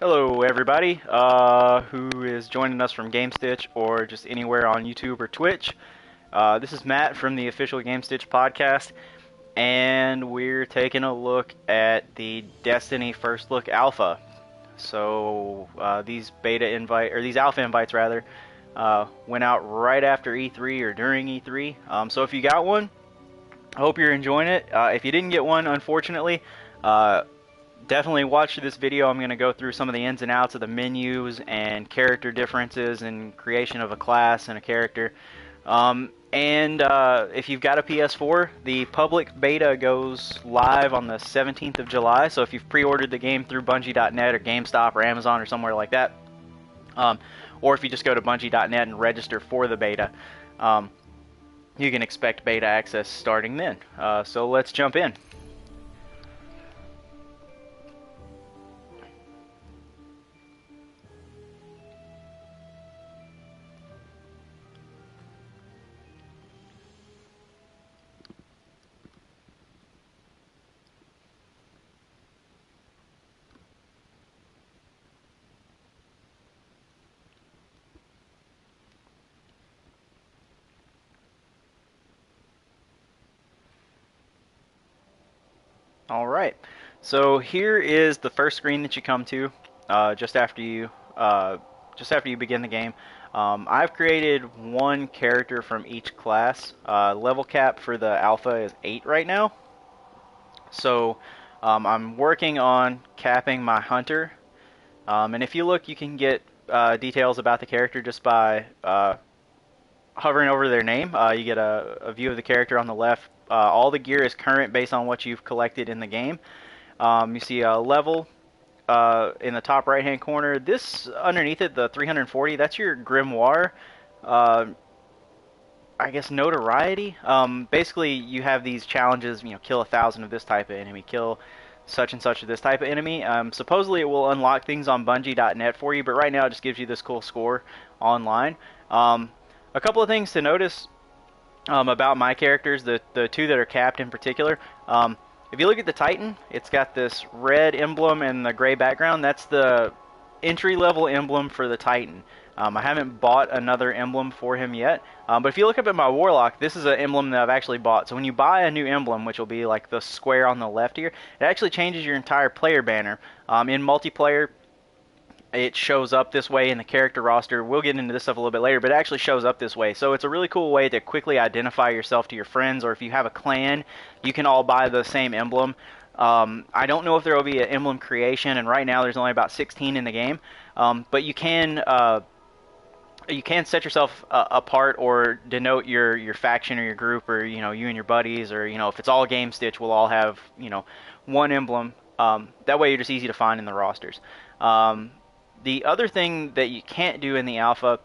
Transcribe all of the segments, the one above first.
Hello, everybody who is joining us from GameStitch or just anywhere on YouTube or Twitch. This is Matt from the official GameStitch podcast, and we're taking a look at the Destiny First Look Alpha. So these alpha invites rather, went out right after E3 or during E3. So if you got one, I hope you're enjoying it. If you didn't get one, unfortunately, definitely watch this video. I'm going to go through some of the ins and outs of the menus and character differences and creation of a class and a character. If you've got a PS4, the public beta goes live on the 17th of July. So if you've pre-ordered the game through Bungie.net or GameStop or Amazon or somewhere like that, or if you just go to Bungie.net and register for the beta, you can expect beta access starting then. So let's jump in. All right, so here is the first screen that you come to just after you begin the game. I've created one character from each class. Level cap for the alpha is 8 right now, so I'm working on capping my hunter. And if you look, you can get details about the character just by hovering over their name. You get a view of the character on the left. All the gear is current based on what you've collected in the game. You see a level in the top right hand corner. This underneath it, the 340, that's your grimoire, I guess, notoriety. Basically you have these challenges, kill 1,000 of this type of enemy, kill such and such of this type of enemy. Supposedly it will unlock things on Bungie.net for you, but right now it just gives you this cool score online. A couple of things to notice about my characters, the two that are capped in particular. If you look at the Titan, it's got this red emblem and the gray background. That's the entry-level emblem for the Titan. I haven't bought another emblem for him yet, but if you look up at my Warlock, this is an emblem that I've actually bought. So when you buy a new emblem, which will be like the square on the left here, it actually changes your entire player banner. In multiplayer, it shows up this way in the character roster. We'll get into this stuff a little bit later, but it actually shows up this way. So it's a really cool way to quickly identify yourself to your friends, or if you have a clan, you can all buy the same emblem. I don't know if there will be an emblem creation, and right now there's only about 16 in the game, but you can set yourself apart or denote your faction or your group, or you and your buddies, or if it's all GameStitch, we'll all have one emblem. That way you're just easy to find in the rosters. The other thing that you can't do in the alpha,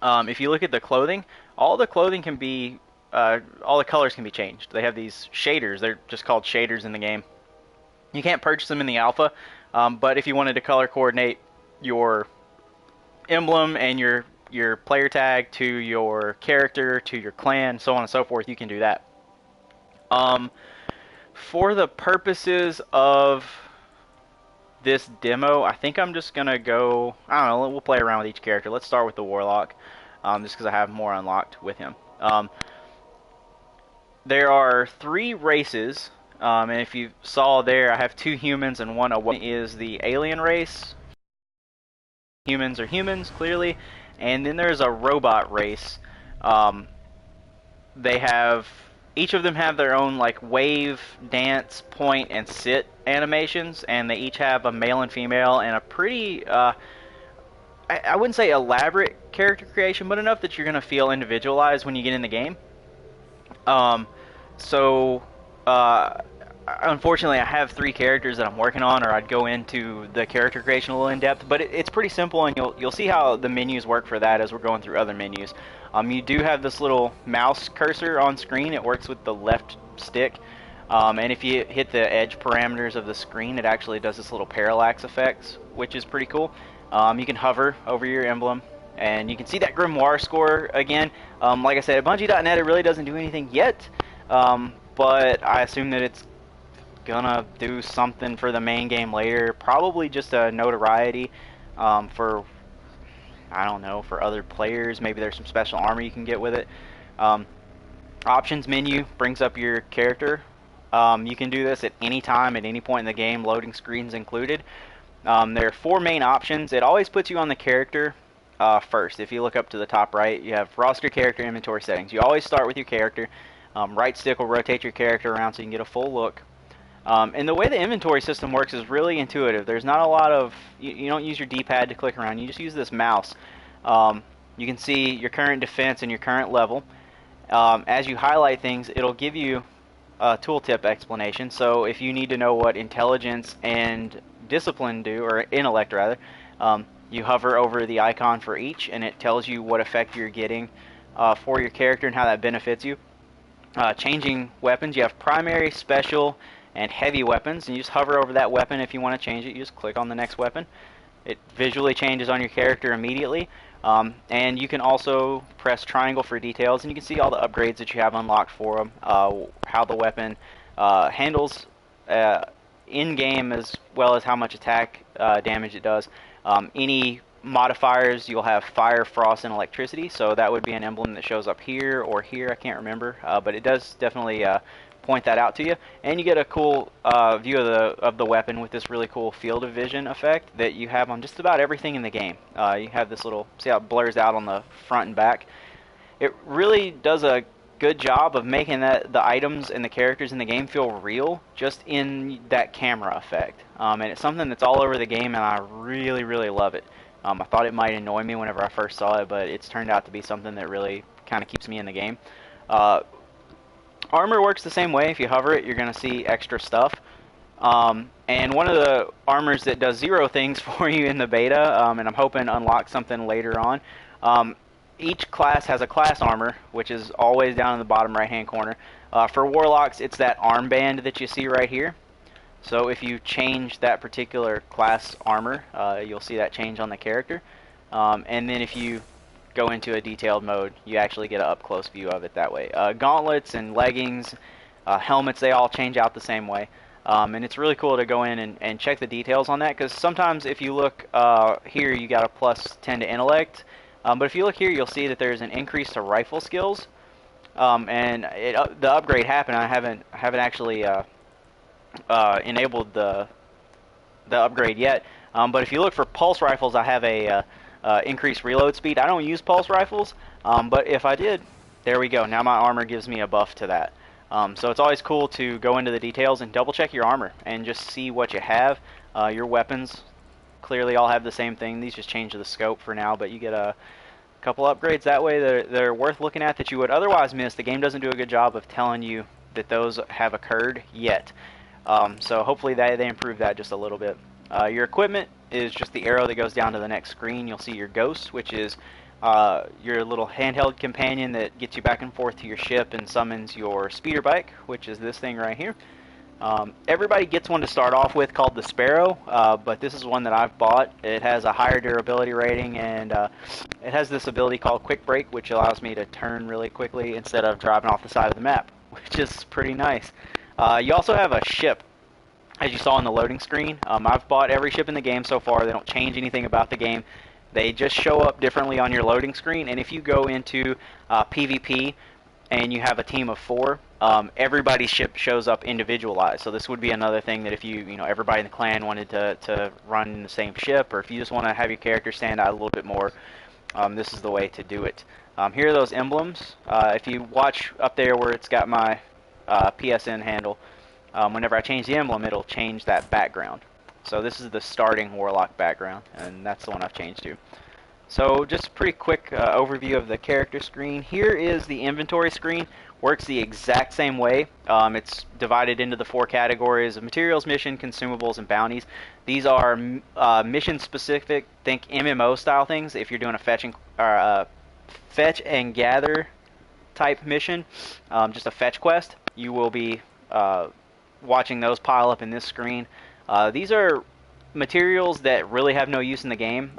if you look at the clothing, all the clothing can be, all the colors can be changed. They have these shaders. They're just called shaders in the game. You can't purchase them in the alpha, but if you wanted to color coordinate your emblem and your player tag to your character, to your clan, so on and so forth, you can do that. For the purposes of this demo, I think I'm just gonna go, I don't know, we'll play around with each character. Let's start with the Warlock, just because I have more unlocked with him. There are 3 races, and if you saw there, I have 2 humans and 1 one is the alien race. Humans are humans, clearly, and then there's a robot race. Each of them have their own like wave, dance, point, and sit animations, and they each have a male and female and a pretty, I wouldn't say elaborate character creation, but enough that you're going to feel individualized when you get in the game. Unfortunately, I have 3 characters that I'm working on, or I'd go into the character creation a little in depth, but it's pretty simple, and you'll see how the menus work for that as we're going through other menus. You do have this little mouse cursor on screen. It works with the left stick, and if you hit the edge parameters of the screen, it actually does this little parallax effect, which is pretty cool. You can hover over your emblem, and you can see that grimoire score again. Like I said, at Bungie.net, it really doesn't do anything yet, but I assume that it's gonna do something for the main game later. Probably just a notoriety for, I don't know, for other players. Maybe there's some special armor you can get with it. Um, Options menu brings up your character. You can do this at any time, at any point in the game, loading screens included. There are 4 main options. It always puts you on the character first. If you look up to the top right, you have roster, character, inventory settings. You always start with your character. Right stick will rotate your character around so you can get a full look. And the way the inventory system works is really intuitive. There's not a lot of, you don't use your D-pad to click around. You just use this mouse. You can see your current defense and your current level. As you highlight things, it'll give you a tooltip explanation. So if you need to know what intelligence and discipline do, or intellect rather, you hover over the icon for each, and it tells you what effect you're getting for your character and how that benefits you. Changing weapons, you have primary, special, and heavy weapons, and you just hover over that weapon. If you want to change it, you just click on the next weapon. It visually changes on your character immediately. And you can also press triangle for details, and you can see all the upgrades that you have unlocked for them, how the weapon handles in-game, as well as how much attack damage it does. Any modifiers, you'll have fire, frost, and electricity, so that would be an emblem that shows up here or here, I can't remember, but it does definitely point that out to you, and you get a cool view of the weapon with this really cool field of vision effect that you have on just about everything in the game. You have this little, see how it blurs out on the front and back? It really does a good job of making the items and the characters in the game feel real, just in that camera effect. And it's something that's all over the game, and I really, really love it. I thought it might annoy me whenever I first saw it, but it's turned out to be something that really kind of keeps me in the game. Armor works the same way. If you hover it, you're going to see extra stuff. And one of the armors that does 0 things for you in the beta, and I'm hoping to unlock something later on, each class has a class armor, which is always down in the bottom right-hand corner. For Warlocks, it's that armband that you see right here. So if you change that particular class armor, you'll see that change on the character. And then if you go into a detailed mode, you actually get an up-close view of it that way. Gauntlets and leggings, helmets, they all change out the same way. And it's really cool to go in and check the details on that, because sometimes if you look here, you got a plus 10 to intellect. But if you look here, you'll see that there's an increase to rifle skills. And the upgrade happened. I haven't actually enabled the upgrade yet. But if you look for pulse rifles, I have a increased reload speed. I don't use pulse rifles, but if I did, there we go. Now my armor gives me a buff to that. So it's always cool to go into the details and double check your armor and just see what you have. Your weapons clearly all have the same thing. These just change the scope for now, but you get a couple upgrades that way that are worth looking at that you would otherwise miss. The game doesn't do a good job of telling you that those have occurred yet. So hopefully they improve that just a little bit. Your equipment is just the arrow that goes down to the next screen. You'll see your ghost, which is your little handheld companion that gets you back and forth to your ship and summons your speeder bike, which is this thing right here. Everybody gets one to start off with called the Sparrow, but this is one that I've bought. It has a higher durability rating, and it has this ability called Quick Break, which allows me to turn really quickly instead of driving off the side of the map, which is pretty nice. You also have a ship, as you saw on the loading screen. I've bought every ship in the game so far. They don't change anything about the game. They just show up differently on your loading screen, and if you go into PvP and you have a team of 4, everybody's ship shows up individualized. So this would be another thing that if everybody in the clan wanted to run in the same ship, or if you just want to have your character stand out a little bit more, this is the way to do it. Here are those emblems. If you watch up there where it's got my PSN handle, whenever I change the emblem, it'll change that background. So this is the starting Warlock background, and that's the one I've changed to. So just a pretty quick overview of the character screen. Here is the inventory screen. Works the exact same way. It's divided into the 4 categories of materials, mission, consumables, and bounties. These are mission specific, think MMO style things. If you're doing a fetch and gather type mission, just a fetch quest, you will be watching those pile up in this screen. These are materials that really have no use in the game.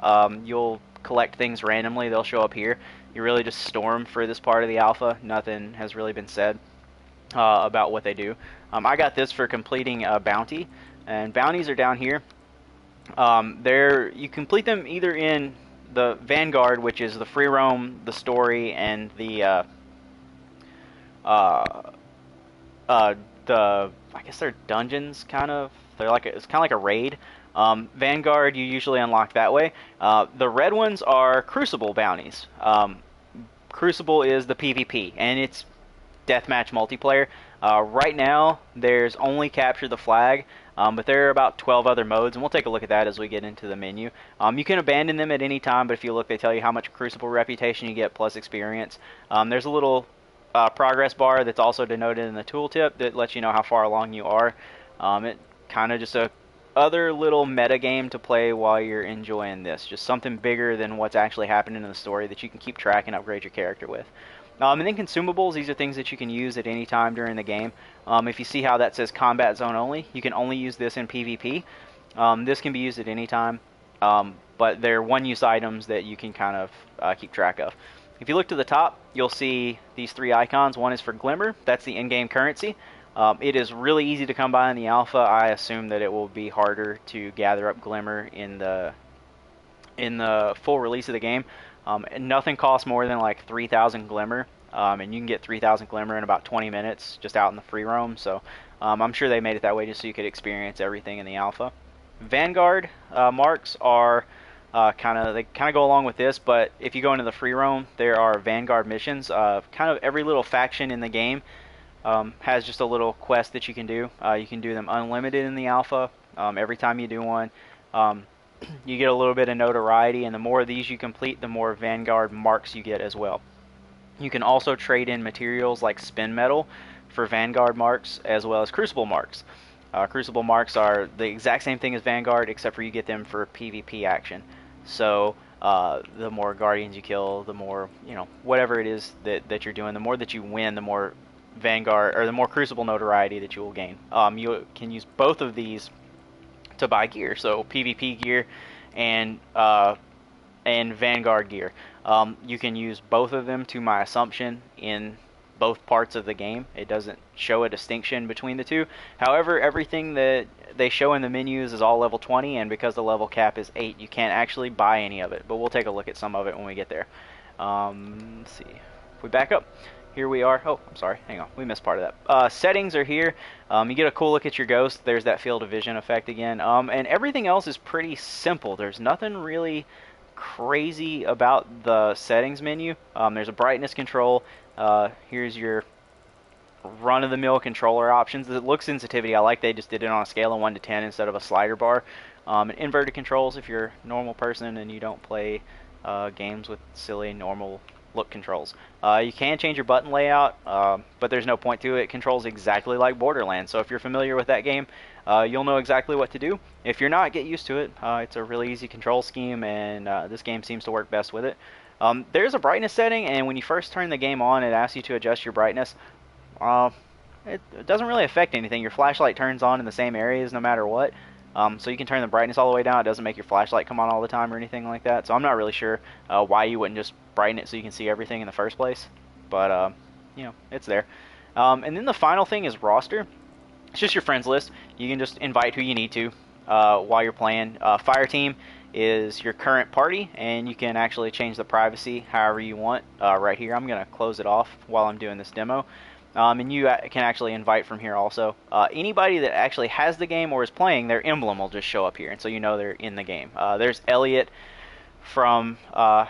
You'll collect things randomly. They'll show up here. You really just store them for this part of the alpha. Nothing has really been said about what they do. I got this for completing a bounty, and bounties are down here. You complete them either in the Vanguard, which is the free roam, the story, and uh, the I guess they're dungeons kind of. It's kind of like a raid. Vanguard you usually unlock that way. The red ones are Crucible bounties. Crucible is the PvP, and it's deathmatch multiplayer. Right now, there's only Capture the Flag, but there are about 12 other modes, and we'll take a look at that as we get into the menu. You can abandon them at any time, but if you look, they tell you how much Crucible reputation you get plus experience. There's a little progress bar that's also denoted in the tooltip that lets you know how far along you are. It kind of just a other little meta game to play while you're enjoying this. Just something bigger than what's actually happening in the story that you can keep track and upgrade your character with. And then consumables, these are things that you can use at any time during the game. If you see how that says combat zone only, you can only use this in PvP. This can be used at any time, but they're one-use items that you can kind of keep track of. If you look to the top, you'll see these three icons. One is for Glimmer, that's the in-game currency. It is really easy to come by in the alpha. I assume that it will be harder to gather up Glimmer in the full release of the game. Nothing costs more than like 3,000 Glimmer, and you can get 3,000 Glimmer in about 20 minutes just out in the free roam. So I'm sure they made it that way just so you could experience everything in the alpha. Vanguard marks are kind of go along with this, but if you go into the free roam, there are Vanguard missions. Kind of every little faction in the game has just a little quest that you can do. You can do them unlimited in the alpha. Every time you do one, you get a little bit of notoriety, and the more of these you complete, the more Vanguard marks you get as well. You can also trade in materials like spin metal for Vanguard marks as well as Crucible marks. Crucible marks are the exact same thing as Vanguard, except for you get them for PvP action. So the more Guardians you kill, the more, whatever it is that you're doing, the more that you win, the more Vanguard, or the more Crucible notoriety that you will gain. You can use both of these to buy gear, so PvP gear and Vanguard gear. You can use both of them, to my assumption, in both parts of the game. It doesn't show a distinction between the two. However, everything that they show in the menus is all level 20, and because the level cap is 8, you can't actually buy any of it, but we'll take a look at some of it when we get there. Let's see. If we back up, here we are. Oh, I'm sorry. Hang on. We missed part of that. Settings are here. You get a cool look at your ghost. There's that field of vision effect again. And everything else is pretty simple. There's nothing really crazy about the settings menu. There's a brightness control. Here's your run-of-the-mill controller options. The look sensitivity, I like they just did it on a scale of 1 to 10 instead of a slider bar. And inverted controls if you're a normal person and you don't play games with silly normal look controls. You can change your button layout, but there's no point to it. It controls exactly like Borderlands, so if you're familiar with that game, you'll know exactly what to do. If you're not, get used to it. It's a really easy control scheme, and this game seems to work best with it. There's a brightness setting, and when you first turn the game on, it asks you to adjust your brightness. It doesn't really affect anything. Your flashlight turns on in the same areas no matter what. So you can turn the brightness all the way down. It doesn't make your flashlight come on all the time or anything like that. So I'm not really sure why you wouldn't just brighten it so you can see everything in the first place. But, it's there. And then the final thing is roster. It's just your friends list. You can just invite who you need to while you're playing. Fire team is your current party, and you can actually change the privacy however you want. Right here, I'm going to close it off while I'm doing this demo. And you can actually invite from here also. Anybody that actually has the game or is playing, their emblem will just show up here, and so you know they're in the game. There's Elliot from,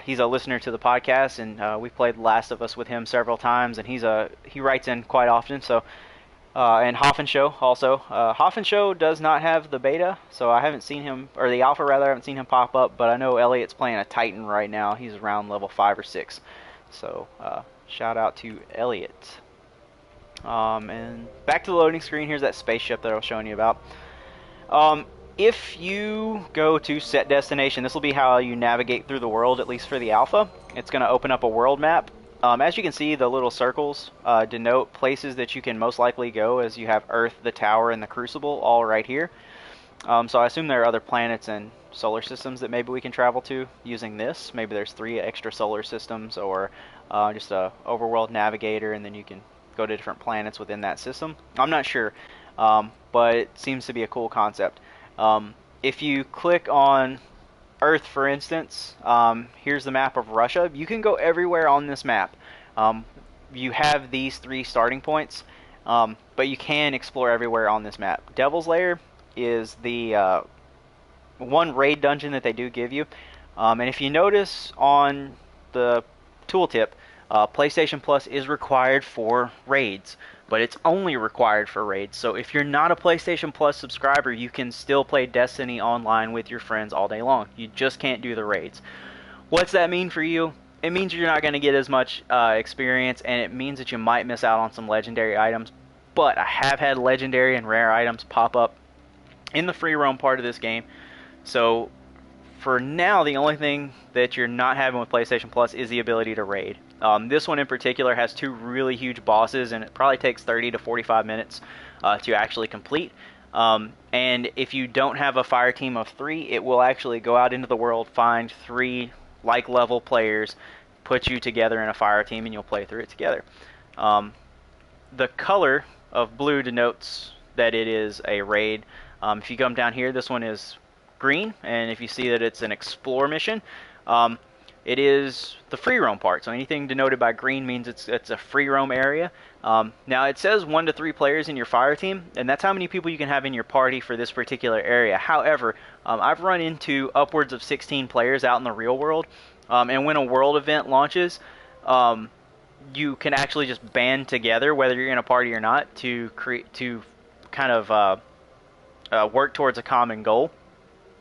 he's a listener to the podcast, and we played Last of Us with him several times, and he writes in quite often. So, and Hoffenshow also. Hoffenshow does not have the beta, so I haven't seen him, or the alpha rather, I haven't seen him pop up, but I know Elliot's playing a Titan right now. He's around level 5 or 6. So, shout out to Elliot. And back to the loading screen, here's that spaceship that I was showing you about. If you go to set destination, this will be how you navigate through the world, at least for the alpha. It's going to open up a world map. As you can see, the little circles denote places that you can most likely go, as you have Earth, the Tower, and the Crucible all right here. So I assume there are other planets and solar systems that maybe we can travel to using this. Maybe there's 3 extra solar systems, or just a overworld navigator, and then you can go to different planets within that system. I'm not sure, but it seems to be a cool concept. If you click on Earth, for instance, here's the map of Russia. You can go everywhere on this map. Um, you have these 3 starting points, but you can explore everywhere on this map. Devil's Lair is the one raid dungeon that they do give you. And if you notice on the tooltip, PlayStation Plus is required for raids, but it's only required for raids. So if you're not a PlayStation Plus subscriber, you can still play Destiny online with your friends all day long. You just can't do the raids. What's that mean for you? It means you're not going to get as much experience, and it means that you might miss out on some legendary items. But I have had legendary and rare items pop up in the free roam part of this game. So for now, the only thing that you're not having with PlayStation Plus is the ability to raid. This one in particular has 2 really huge bosses, and it probably takes 30 to 45 minutes to actually complete. And if you don't have a fire team of 3, it will actually go out into the world, find 3 like-level players, put you together in a fire team, and you'll play through it together. The color of blue denotes that it is a raid. If you come down here, this one is green, and if you see that it's an explore mission, it is the free roam part. So anything denoted by green means it's a free roam area. Now it says 1 to 3 players in your fire team, and that's how many people you can have in your party for this particular area. However, I've run into upwards of 16 players out in the real world, and when a world event launches, you can actually just band together, whether you're in a party or not, to kind of work towards a common goal.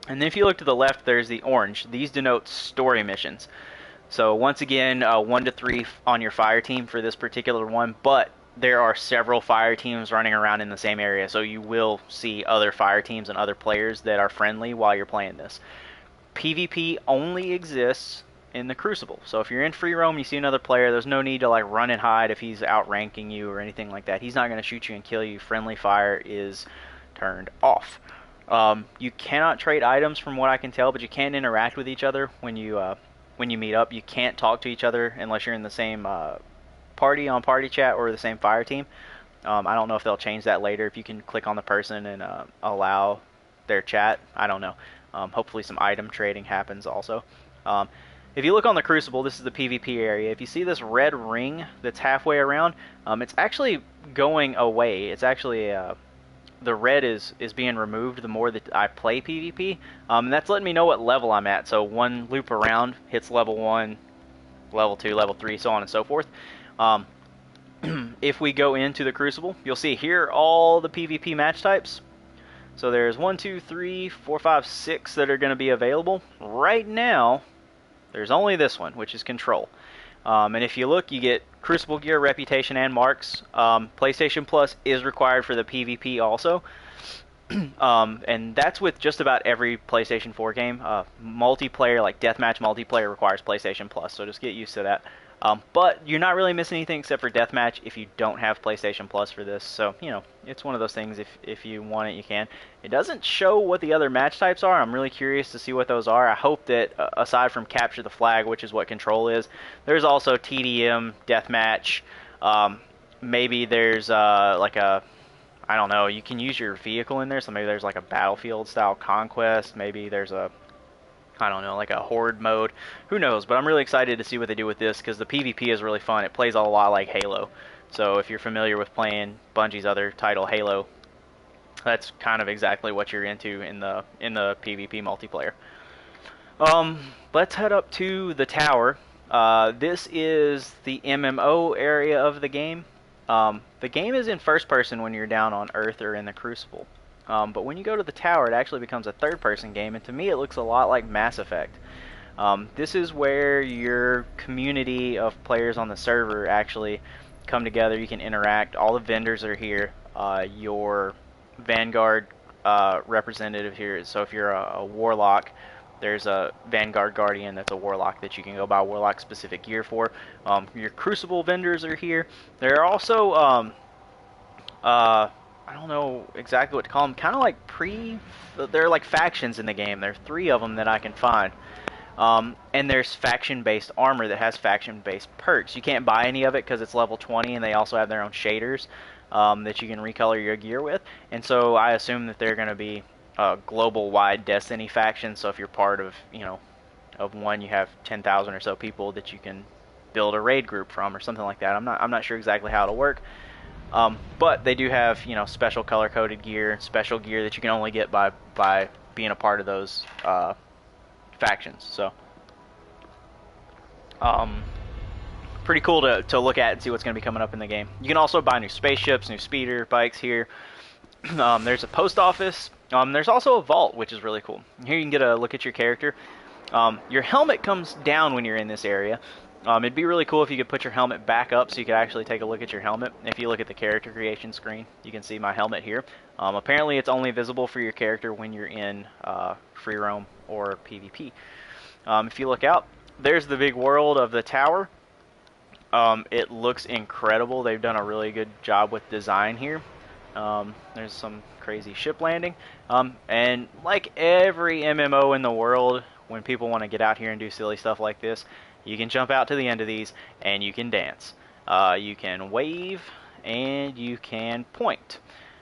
And then if you look to the left, there's the orange. These denote story missions. So once again, 1 to 3 on your fire team for this particular one, but there are several fire teams running around in the same area, so you will see other fire teams and other players that are friendly while you're playing this. PvP only exists in the Crucible. So if you're in free roam, you see another player, there's no need to like run and hide if he's outranking you or anything like that. He's not going to shoot you and kill you. Friendly fire is turned off. You cannot trade items from what I can tell, but you can interact with each other when you meet up. You can't talk to each other unless you're in the same party on party chat or the same fire team. I don't know if they'll change that later, if you can click on the person and allow their chat. I don't know. Hopefully some item trading happens also. If you look on the Crucible, this is the PvP area. If you see this red ring that's halfway around, it's actually going away. It's actually the red is being removed the more that I play PvP. And that's letting me know what level I'm at. So one loop around hits level 1, level 2, level 3, so on and so forth. If we go into the Crucible, you'll see here all the PvP match types. So there's 1, 2, 3, 4, 5, 6 that are going to be available. Right now, there's only this one, which is Control. And if you look, you get Crucible gear, reputation, and marks. PlayStation Plus is required for the PvP also. And that's with just about every PlayStation 4 game. Multiplayer, like deathmatch multiplayer, requires PlayStation Plus, so just get used to that. But you're not really missing anything except for deathmatch if you don't have PlayStation Plus for this. So, you know, it's one of those things, if you want it, you can. It doesn't show what the other match types are. I'm really curious to see what those are. I hope that, aside from Capture the Flag, which is what Control is, there's also TDM, deathmatch. Maybe there's like a, I don't know, you can use your vehicle in there, so maybe there's like a Battlefield-style Conquest. Maybe there's a, I don't know, like a horde mode. Who knows? But I'm really excited to see what they do with this, because the PvP is really fun. It plays a lot like Halo. So if you're familiar with playing Bungie's other title, Halo, that's kind of exactly what you're into in the PvP multiplayer. Let's head up to the tower. This is the MMO area of the game. The game is in first person when you're down on Earth or in the Crucible. But when you go to the tower, it actually becomes a third-person game, and to me it looks a lot like Mass Effect. This is where your community of players on the server actually come together. You can interact. All the vendors are here. Your Vanguard representative here. So if you're a Warlock, there's a Vanguard Guardian that's a Warlock that you can go buy Warlock-specific gear for. Your Crucible vendors are here. There are also I don't know exactly what to call them. Kind of like they're like factions in the game. There are 3 of them that I can find. And there's faction-based armor that has faction-based perks. You can't buy any of it because it's level 20, and they also have their own shaders that you can recolor your gear with. And so I assume that they're going to be global-wide Destiny factions. So if you're part of, of one, you have 10,000 or so people that you can build a raid group from or something like that. I'm not sure exactly how it'll work. But they do have, special color-coded gear, special gear that you can only get by being a part of those factions. So, pretty cool to look at and see what's going to be coming up in the game. You can also buy new spaceships, new speeder bikes here. There's a post office. There's also a vault, which is really cool. Here you can get a look at your character. Your helmet comes down when you're in this area. It'd be really cool if you could put your helmet back up so you could actually take a look at your helmet. If you look at the character creation screen, you can see my helmet here. Apparently it's only visible for your character when you're in free roam or PvP. If you look out, there's the big world of the tower. It looks incredible. They've done a really good job with design here. There's some crazy ship landing. And like every MMO in the world, when people want to get out here and do silly stuff like this, you can jump out to the end of these and you can dance. You can wave and you can point.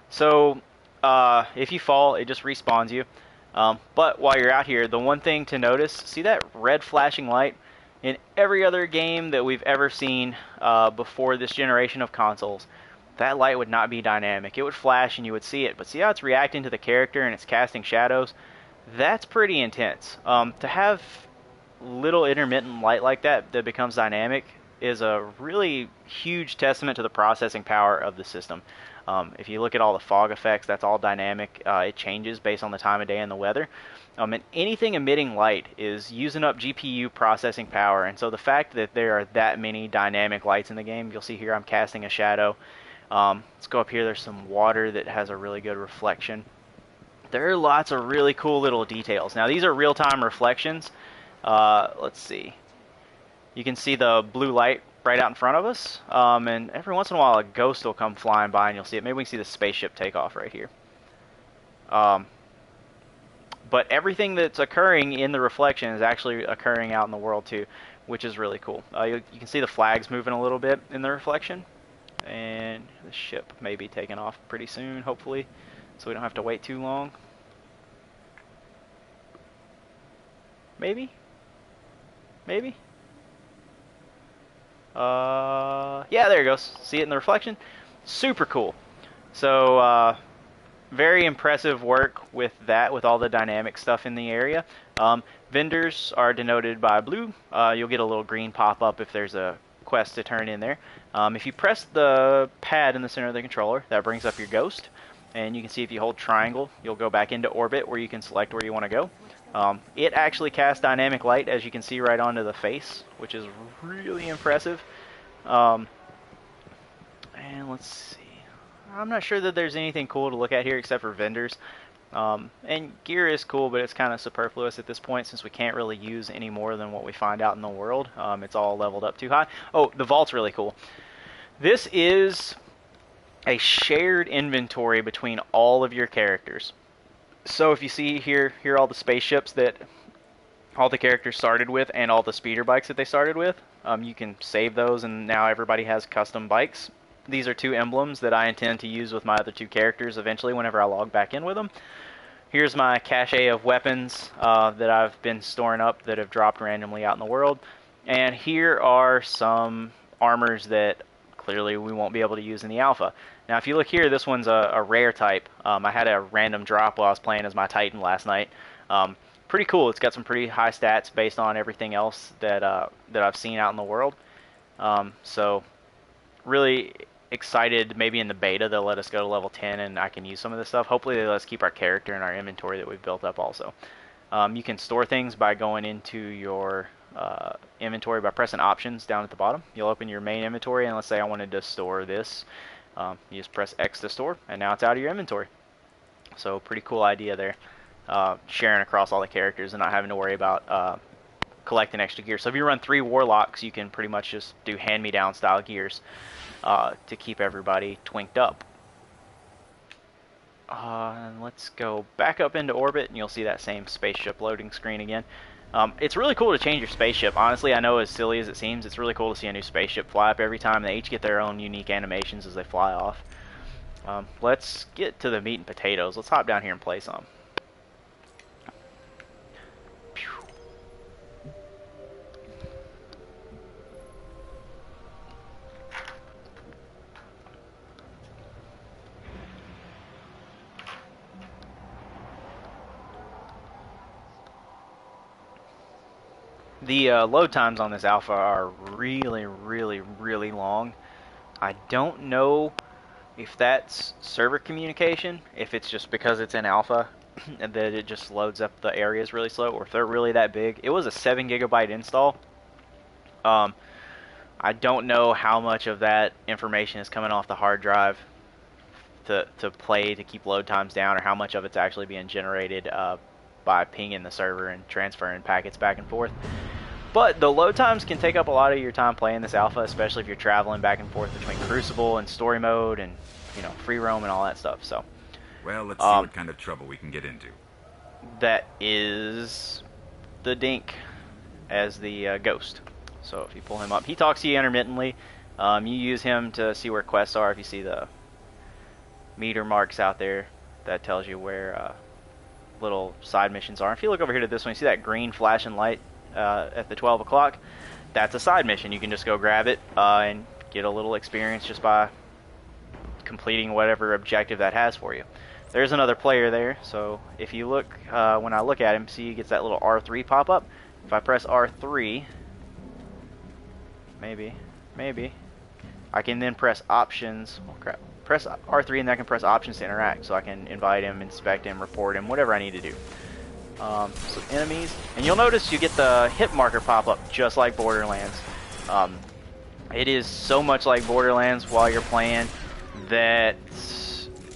So if you fall, it just respawns you. But while you're out here, the one thing to notice, see that red flashing light? In every other game that we've ever seen before this generation of consoles, that light would not be dynamic. It would flash and you would see it. But see how it's reacting to the character and it's casting shadows? That's pretty intense. To have little intermittent light like that becomes dynamic is a really huge testament to the processing power of the system. If you look at all the fog effects, that's all dynamic. It changes based on the time of day and the weather. And anything emitting light is using up GPU processing power. And so the fact that there are that many dynamic lights in the game, you'll see here I'm casting a shadow. Let's go up here. There's some water that has a really good reflection. There are lots of really cool little details. Now these are real-time reflections. Let's see. You can see the blue light right out in front of us. And every once in a while a ghost will come flying by and you'll see it. Maybe we can see the spaceship take off right here. But everything that's occurring in the reflection is actually occurring out in the world too, which is really cool. You can see the flags moving a little bit in the reflection. And the ship may be taking off pretty soon, hopefully, so we don't have to wait too long. Maybe? Maybe? Yeah, there it goes. See it in the reflection? Super cool. So, very impressive work with that, with all the dynamic stuff in the area. Vendors are denoted by blue. You'll get a little green pop-up if there's a quest to turn in there. If you press the pad in the center of the controller, that brings up your ghost. And you can see if you hold triangle, you'll go back into orbit where you can select where you want to go. It actually casts dynamic light, as you can see, right onto the face, which is really impressive. And let's see. I'm not sure that there's anything cool to look at here except for vendors. And gear is cool, but it's kind of superfluous at this point since we can't really use any more than what we find out in the world. It's all leveled up too high. Oh, the vault's really cool. This is a shared inventory between all of your characters. So if you see here are all the spaceships that all the characters started with and all the speeder bikes that they started with. You can save those, and now everybody has custom bikes. These are two emblems that I intend to use with my other two characters eventually whenever I log back in with them. Here's my cache of weapons that I've been storing up that have dropped randomly out in the world. And here are some armors that clearly we won't be able to use in the alpha. Now if you look here, this one's a rare type. I had a random drop while I was playing as my Titan last night. Pretty cool. It's got some pretty high stats based on everything else that I've seen out in the world. So really excited. Maybe in the beta they'll let us go to level 10 and I can use some of this stuff. Hopefully they let us keep our character and our inventory that we've built up also. You can store things by going into your inventory by pressing options down at the bottom. You'll open your main inventory, and let's say I wanted to store this. You just press X to store, and now it's out of your inventory. So pretty cool idea there. Sharing across all the characters and not having to worry about collecting extra gear. So if you run 3 warlocks, you can pretty much just do hand-me-down style gears to keep everybody twinked up. And let's go back up into orbit, and you'll see that same spaceship loading screen again. It's really cool to change your spaceship. Honestly, I know as silly as it seems, it's really cool to see a new spaceship fly up every time. They each get their own unique animations as they fly off. Let's get to the meat and potatoes. Let's hop down here and play some. The load times on this alpha are really, really, really long. I don't know if that's server communication, if it's just because it's in alpha and that it just loads up the areas really slow, or if they're really that big. It was a 7 gigabyte install. I don't know how much of that information is coming off the hard drive to play to keep load times down, or how much of it's actually being generated by pinging the server and transferring packets back and forth. But the load times can take up a lot of your time playing this alpha, especially if you're traveling back and forth between Crucible and story mode and, you know, free roam and all that stuff. So, well, let's see what kind of trouble we can get into. That is the Dink as the ghost. So if you pull him up, he talks to you intermittently. You use him to see where quests are. If you see the meter marks out there, that tells you where little side missions are. If you look over here to this one, you see that green flashing light at the 12 o'clock? That's a side mission. You can just go grab it and get a little experience just by completing whatever objective that has for you. There's another player there, so if you look, when I look at him, see he gets that little R3 pop up. If I press R3, maybe, I can then press options. Oh crap. Press R3 and then I can press options to interact, so I can invite him, inspect him, report him, whatever I need to do. Some enemies, and you'll notice you get the hit marker pop up just like Borderlands. It is so much like Borderlands while you're playing that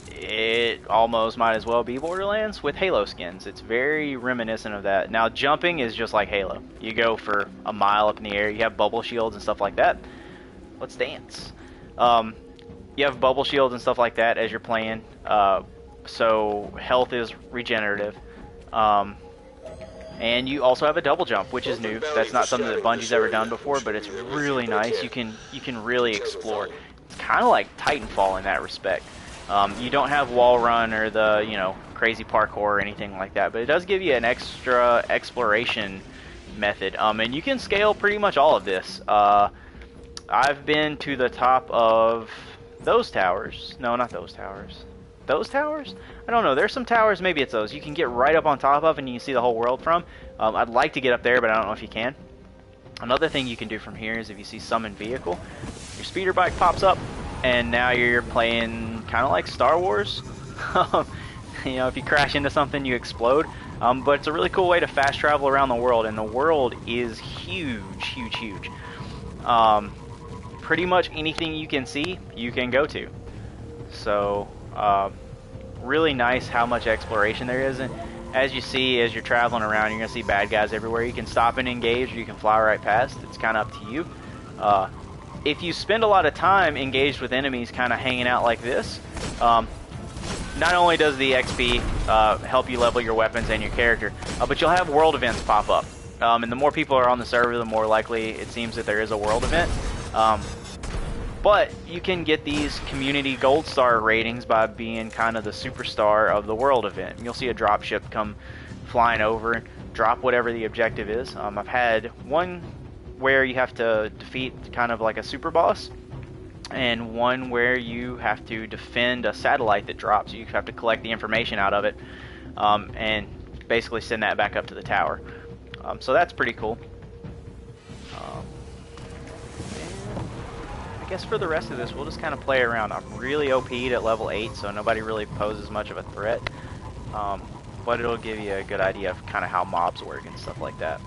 it almost might as well be Borderlands with Halo skins. It's very reminiscent of that. Now jumping is just like Halo. You go for a mile up in the air, you have bubble shields and stuff like that. Let's dance. You have bubble shields and stuff like that as you're playing, so health is regenerative. And you also have a double jump, which is new. That's not something that Bungie's ever done before, but it's really nice. You can really explore. It's kind of like Titanfall in that respect. You don't have wall run or the, you know, crazy parkour or anything like that, but it does give you an extra exploration method. And you can scale pretty much all of this. I've been to the top of those towers. No, not those towers. Those towers? I don't know. There's some towers, maybe it's those. You can get right up on top of and you can see the whole world from. I'd like to get up there, but I don't know if you can. Another thing you can do from here is if you see summon vehicle, your speeder bike pops up, and now you're playing kind of like Star Wars. You know, if you crash into something, you explode. But it's a really cool way to fast travel around the world, and the world is huge, huge, huge. Pretty much anything you can see, you can go to. So, really nice how much exploration there is. And as you see, as you're traveling around, you're going to see bad guys everywhere. You can stop and engage, or you can fly right past. It's kind of up to you. If you spend a lot of time engaged with enemies kind of hanging out like this, not only does the XP help you level your weapons and your character, but you'll have world events pop up. And the more people are on the server, the more likely it seems that there is a world event. But you can get these community gold star ratings by being kind of the superstar of the world event. And you'll see a dropship come flying over and drop whatever the objective is. I've had one where you have to defeat kind of like a super boss, and one where you have to defend a satellite that drops. You have to collect the information out of it and basically send that back up to the tower. So that's pretty cool. I guess for the rest of this, we'll just kind of play around. I'm really OP'd at level 8, so nobody really poses much of a threat. But it'll give you a good idea of kind of how mobs work and stuff like that.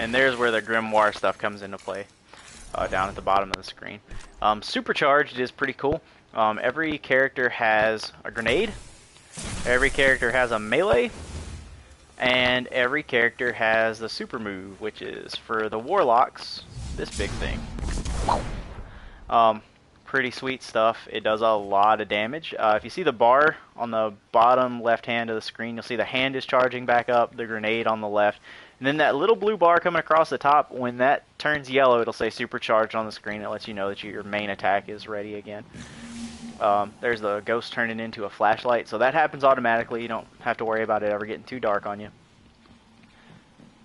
And there's where the grimoire stuff comes into play, down at the bottom of the screen. Supercharged is pretty cool. Every character has a grenade, every character has a melee, and every character has the super move, which is, for the warlocks, this big thing. Pretty sweet stuff. It does a lot of damage. If you see the bar on the bottom left hand of the screen, you'll see the hand is charging back up, the grenade on the left, and then that little blue bar coming across the top, when that turns yellow, it'll say supercharged on the screen. It lets you know that your main attack is ready again. There's the ghost turning into a flashlight, so that happens automatically. You don't have to worry about it ever getting too dark on you.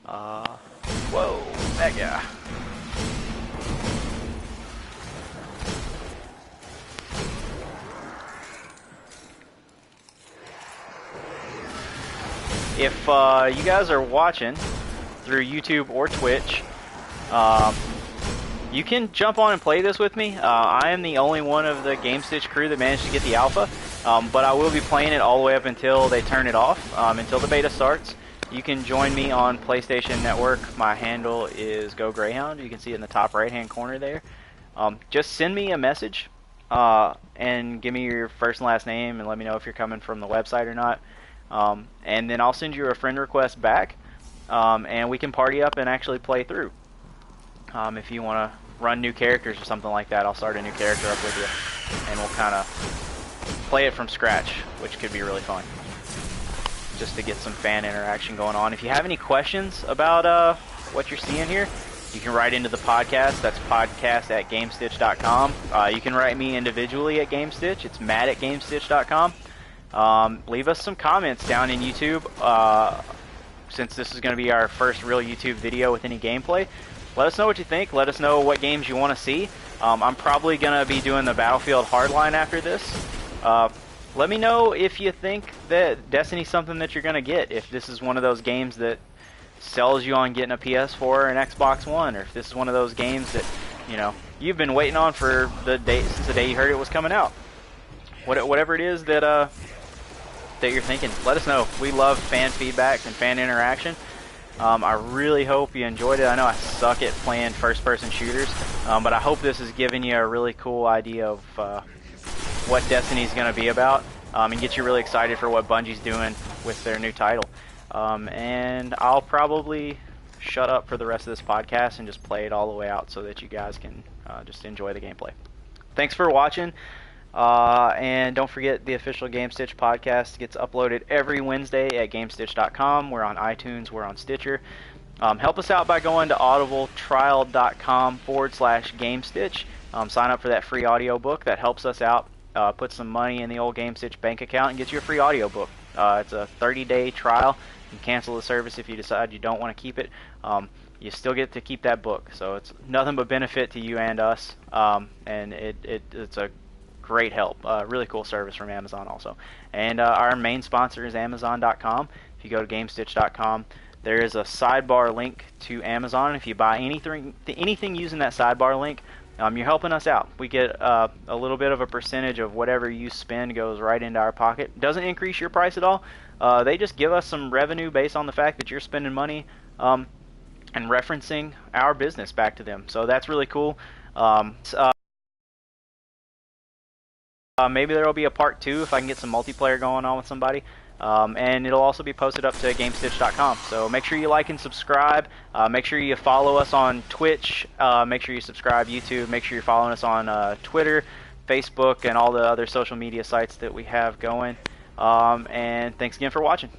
Whoa, that guy. If you guys are watching through YouTube or Twitch, you can jump on and play this with me. I am the only one of the GameStitch crew that managed to get the alpha, but I will be playing it all the way up until they turn it off, until the beta starts. You can join me on PlayStation Network. My handle is GoGreyhound. You can see it in the top right-hand corner there. Just send me a message and give me your first and last name and let me know if you're coming from the website or not. And then I'll send you a friend request back, and we can party up and actually play through. If you want to run new characters or something like that, I'll start a new character up with you, and we'll kind of play it from scratch, which could be really fun, just to get some fan interaction going on. If you have any questions about what you're seeing here, you can write into the podcast. That's podcast@gamestitch.com. You can write me individually at GameStitch. It's matt@gamestitch.com. Leave us some comments down in YouTube. Since this is going to be our first real YouTube video with any gameplay, let us know what you think. Let us know what games you want to see. I'm probably going to be doing the Battlefield Hardline after this. Let me know if you think that Destiny's something that you're going to get. If this is one of those games that sells you on getting a PS4 or an Xbox One, or if this is one of those games that, you know, you've been waiting on for the day since the day you heard it was coming out. Whatever it is that that you're thinking, let us know. We love fan feedback and fan interaction. I really hope you enjoyed it. I know I suck at playing first-person shooters, but I hope this has given you a really cool idea of what Destiny's going to be about, and get you really excited for what Bungie's doing with their new title. And I'll probably shut up for the rest of this podcast and just play it all the way out so that you guys can just enjoy the gameplay. Thanks for watching. And don't forget, the official GameStitch podcast gets uploaded every Wednesday at GameStitch.com. We're on iTunes. We're on Stitcher. Help us out by going to audibletrial.com/GameStitch. Sign up for that free audiobook. That helps us out. Put some money in the old GameStitch bank account and get you a free audiobook. It's a 30-day trial. You can cancel the service if you decide you don't want to keep it. You still get to keep that book. So it's nothing but benefit to you and us. And it's a great help. Really cool service from Amazon also. And our main sponsor is Amazon.com. If you go to GameStitch.com, there is a sidebar link to Amazon. If you buy anything using that sidebar link, you're helping us out. We get a little bit of a percentage of whatever you spend goes right into our pocket. Doesn't increase your price at all. They just give us some revenue based on the fact that you're spending money and referencing our business back to them. So that's really cool. Maybe there will be a part 2 if I can get some multiplayer going on with somebody. And it'll also be posted up to GameStitch.com. So make sure you like and subscribe. Make sure you follow us on Twitch. Make sure you subscribe YouTube. Make sure you're following us on Twitter, Facebook, and all the other social media sites that we have going. And thanks again for watching.